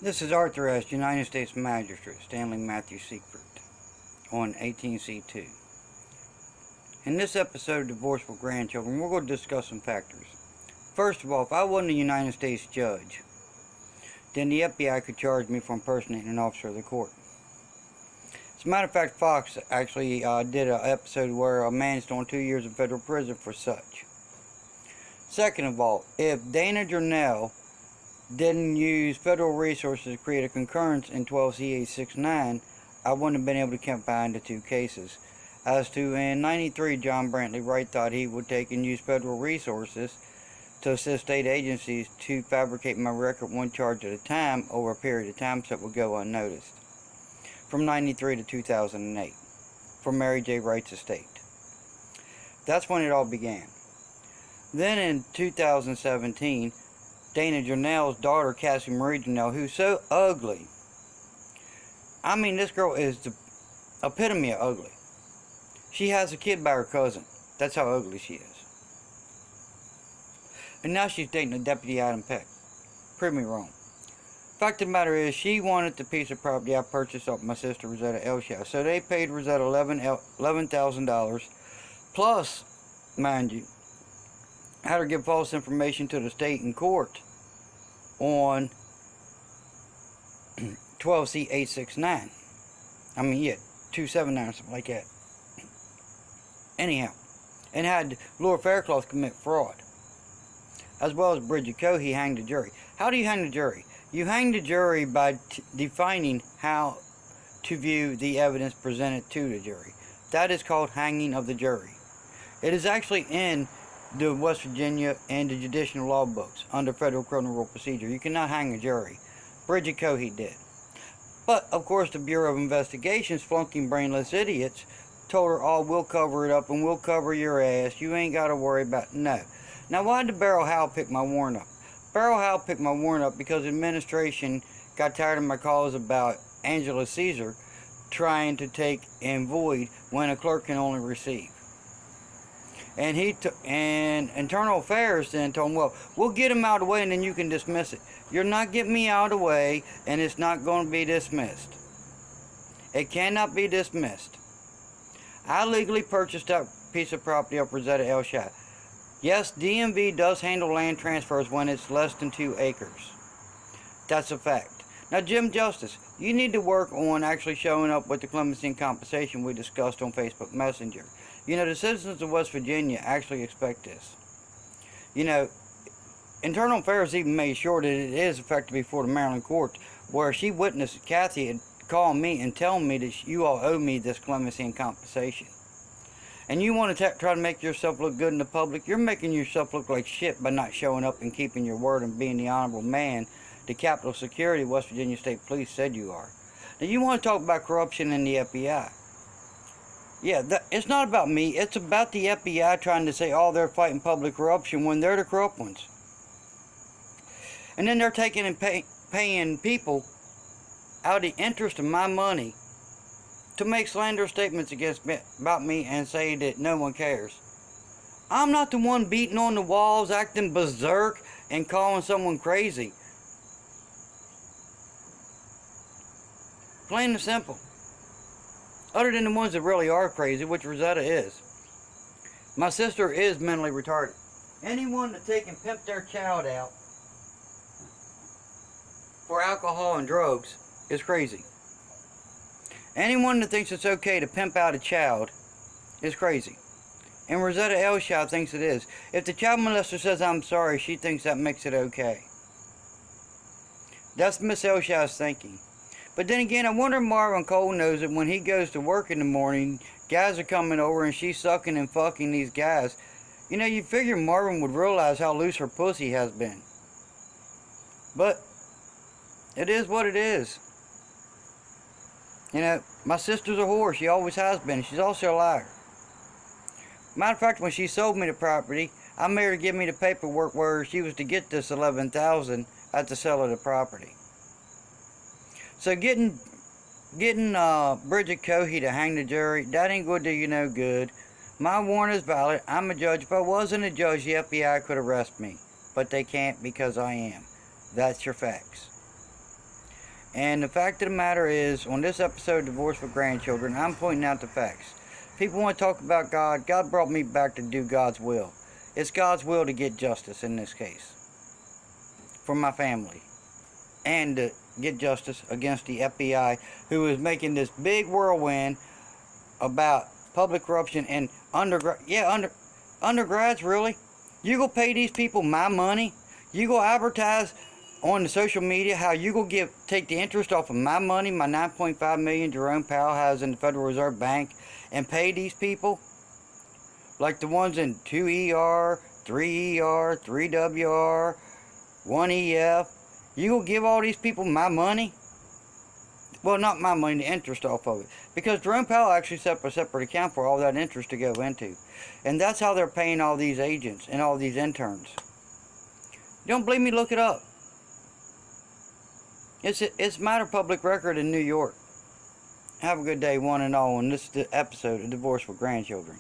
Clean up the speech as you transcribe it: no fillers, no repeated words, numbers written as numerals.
This is Authorized United States Magistrate Stanley Matthew Secret on 18C2. In this episode of Divorce for Grandchildren, we're going to discuss some factors. First of all, if I wasn't a United States judge, then the FBI could charge me for impersonating an officer of the court. As a matter of fact, Fox actually did an episode where a man's doing 2 years in federal prison for such. Second of all, if Dana Jernell didn't use federal resources to create a concurrence in 12C869, I wouldn't have been able to combine the two cases. As to in 93, John Brantley Wright thought he would take and use federal resources to assist state agencies to fabricate my record one charge at a time over a period of time so it would go unnoticed. From 93 to 2008, from Mary J. Wright's estate. That's when it all began. Then in 2017, Dana Jernell's daughter, Cassie Marie Jernell, who's so ugly. I mean, this girl is the epitome of ugly. She has a kid by her cousin. That's how ugly she is. And now she's dating a Deputy Adam Peck. Prove me wrong. Fact of the matter is, she wanted the piece of property I purchased off my sister Rosetta Elshaw. So they paid Rosetta $11,000 plus, mind you, had her give false information to the state in court on 12C869. I mean, yeah, 279 or something like that. Anyhow, and had Laura Faircloth commit fraud, as well as Bridget Coe. He hanged the jury. How do you hang the jury? You hang the jury by defining how to view the evidence presented to the jury. That is called hanging of the jury. It is actually in the West Virginia and the judicial law books under federal criminal rule procedure. You cannot hang a jury. Bridget Coe did. But, of course, the Bureau of Investigation's flunking brainless idiots told her, oh, we'll cover it up and we'll cover your ass. You ain't got to worry about it. No. Now, why did Beryl Howell pick my warrant up? Beryl Howell picked my warrant up because the administration got tired of my calls about Angela Caesar trying to take and void when a clerk can only receive. And Internal Affairs then told him, well, we'll get him out of the way and then you can dismiss it. You're not getting me out of the way and it's not going to be dismissed. It cannot be dismissed. I legally purchased that piece of property of Rosetta Elshaw. Yes, DMV does handle land transfers when it's less than 2 acres. That's a fact. Now, Jim Justice, you need to work on actually showing up with the clemency and compensation we discussed on Facebook Messenger. You know, the citizens of West Virginia actually expect this. You know, Internal Affairs even made sure that it is effective before the Maryland court, where she witnessed Kathy had called me and tell me that you all owe me this clemency and compensation. And you want to try to make yourself look good in the public? You're making yourself look like shit by not showing up and keeping your word and being the honorable man the Capitol Security West Virginia State Police said you are. Now, you want to talk about corruption in the FBI. Yeah, it's not about me. It's about the FBI trying to say, oh, they're fighting public corruption when they're the corrupt ones. And then they're taking and paying people out of the interest of my money to make slanderous statements about me and say that no one cares. I'm not the one beating on the walls, acting berserk, and calling someone crazy. Plain and simple. Other than the ones that really are crazy, which Rosetta is. My sister is mentally retarded. Anyone that take and pimp their child out for alcohol and drugs is crazy. Anyone that thinks it's okay to pimp out a child is crazy. And Rosetta Elshaw thinks it is. If the child molester says, I'm sorry, she thinks that makes it okay. That's Miss Elshaw's thinking. But then again, I wonder if Marvin Cole knows that when he goes to work in the morning, guys are coming over and she's sucking and fucking these guys. You know, you figure Marvin would realize how loose her pussy has been. But it is what it is. You know, my sister's a whore. She always has been. She's also a liar. Matter of fact, when she sold me the property, I made her give me the paperwork where she was to get this $11,000 at the sale of the property. So getting Bridget Coe to hang the jury, that ain't going to do you no good. My warrant is valid. I'm a judge. If I wasn't a judge, the FBI could arrest me. But they can't because I am. That's your facts. And the fact of the matter is, on this episode of Divorce with Grandchildren, I'm pointing out the facts. People want to talk about God. God brought me back to do God's will. It's God's will to get justice in this case for my family, and to get justice against the FBI, who is making this big whirlwind about public corruption and undergrads. Really? You go pay these people my money? You go advertise on the social media how you go take the interest off of my money, my $9.5 million Jerome Powell has in the Federal Reserve Bank, and pay these people like the ones in 2ER, 3ER, 3WR, 1EF. You go give all these people my money? Well, not my money, the interest off of it. Because Jerome Powell actually set up a separate account for all that interest to go into. And that's how they're paying all these agents and all these interns. You don't believe me? Look it up. It's a matter of public record in New York. Have a good day, one and all, on this episode of Divorce with Grandchildren.